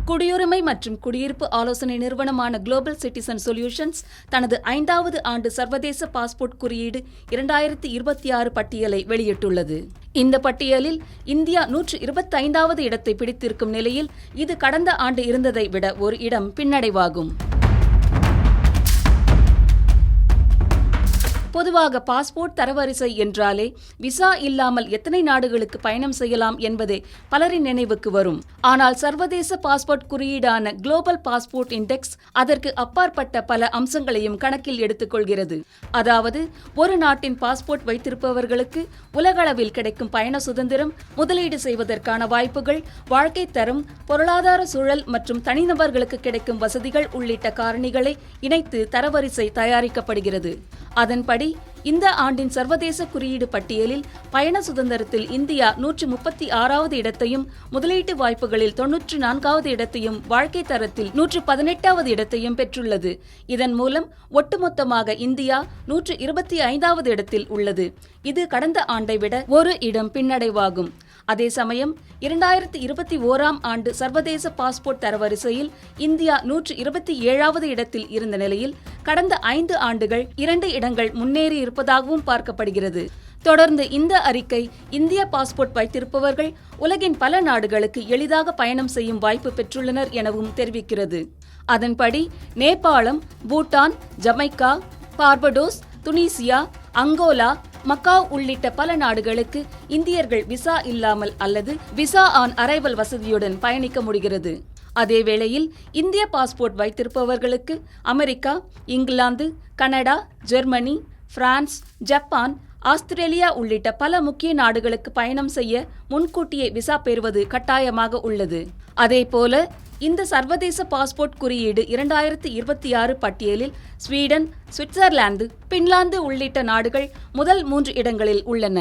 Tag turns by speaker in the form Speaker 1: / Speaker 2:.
Speaker 1: குடியுரிமை மற்றும் குடியிருப்பு ஆலோசனை நிறுவனமான குளோபல் சிட்டிசன் சொல்யூஷன்ஸ் தனது 5வது ஆண்டு சர்வதேச பாஸ்போர்ட் குறியீடு 2026 பட்டியலை வெளியிட்டுள்ளது. இந்த பட்டியலில் இந்தியா 125வது இடத்தை பிடித்திருக்கும் நிலையில் இது கடந்த ஆண்டு இருந்ததை விட ஒரு இடம் பின்னடைவாகும். பொதுவாக பாஸ்போர்ட் தரவரிசை என்றாலே விசா இல்லாமல் எத்தனை நாடுகளுக்கு பயணம் செய்யலாம் என்பதே பலரின் நினைவுக்கு வரும். ஆனால் சர்வதேச பாஸ்போர்ட் குறியீடான குளோபல் பாஸ்போர்ட் இண்டெக்ஸ் அதற்கு அப்பாற்பட்ட பல அம்சங்களையும் கணக்கில் எடுத்துக்கொள்கிறது. அதாவது ஒரு நாட்டின் பாஸ்போர்ட் வைத்திருப்பவர்களுக்கு உலகளவில் கிடைக்கும் பயண சுதந்திரம், முதலீடு செய்வதற்கான வாய்ப்புகள், வாழ்க்கை தரம், பொருளாதார சூழல் மற்றும் தனிநபர்களுக்கு கிடைக்கும் வசதிகள் உள்ளிட்ட காரணிகளை இணைத்து தரவரிசை தயாரிக்கப்படுகிறது. அதன்படி இந்த ஆண்டின் சர்வதேச குறியீடு பட்டியலில் பயண சுதந்திரத்தில் இந்தியா 136வது இடத்தையும், முதலீட்டு வாய்ப்புகளில் 94வது இடத்தையும், வாழ்க்கை தரத்தில் 118வது இடத்தையும் பெற்றுள்ளது. இதன் மூலம் ஒட்டுமொத்தமாக இந்தியா 125வது இடத்தில் உள்ளது. இது கடந்த ஆண்டை விட ஒரு இடம் பின்னடைவாகும். அதே சமயம் 2021ஆம் ஆண்டு சர்வதேச பாஸ்போர்ட் தரவரிசையில் இந்தியா 127வது இடத்தில் இருந்த நிலையில் கடந்த 5 ஆண்டுகள் 2 இடங்கள் முன்னேறி இருப்பதாகவும் பார்க்கப்படுகிறது. தொடர்ந்து இந்த அறிக்கை இந்திய பாஸ்போர்ட் வைத்திருப்பவர்கள் உலகின் பல நாடுகளுக்கு எளிதாக பயணம் செய்யும் வாய்ப்பு பெற்றுள்ளனர் எனவும் தெரிவிக்கிறது. அதன்படி Nepal, Bhutan, Jamaica, Barbados, Tunisia, Angola, Macau உள்ளிட்ட பல நாடுகளுக்கு இந்தியர்கள் விசா இல்லாமல் அல்லது விசா ஆன் அரைவல் வசதியுடன் பயணிக்க முடிகிறது. அதேவேளையில் இந்திய பாஸ்போர்ட் வைத்திருப்பவர்களுக்கு America, England, Canada, Germany, France, Japan, Australia உள்ளிட்ட பல முக்கிய நாடுகளுக்கு பயணம் செய்ய முன்கூட்டியே விசா பெறுவது கட்டாயமாக உள்ளது. அதேபோல இந்த சர்வதேச பாஸ்போர்ட் குறியீடு 2026 பட்டியலில் ஸ்வீடன், சுவிட்சர்லாந்து, பின்லாந்து உள்ளிட்ட நாடுகள் முதல் 3 இடங்களில் உள்ளன.